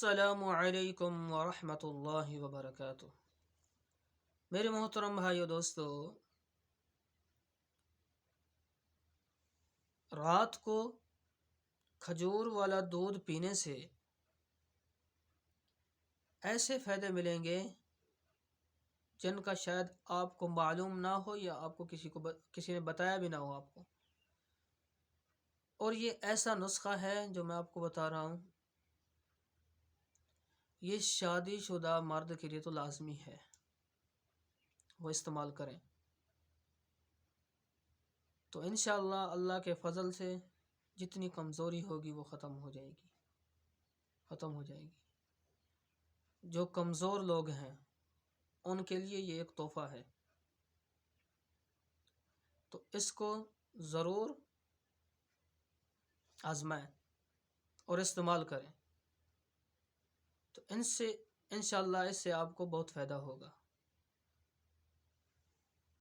السلام علیکم ورحمۃ اللہ وبرکاتہ۔ میرے محترم بھائیو دوستو، رات کو کھجور والا دودھ پینے سے ایسے فائدے ملیں گے جن کا شاید آپ کو معلوم نہ ہو یا آپ کو کسی نے بتایا بھی نہ ہو آپ کو۔ اور یہ ایسا نسخہ ہے جو میں آپ کو بتا رہا ہوں، یہ شادی شدہ مرد کے لیے تو لازمی ہے وہ استعمال کریں، تو انشاءاللہ اللہ کے فضل سے جتنی کمزوری ہوگی وہ ختم ہو جائے گی۔ جو کمزور لوگ ہیں ان کے لیے یہ ایک تحفہ ہے، تو اس کو ضرور آزمائیں اور استعمال کریں، تو انشاءاللہ اس سے آپ کو بہت فائدہ ہوگا۔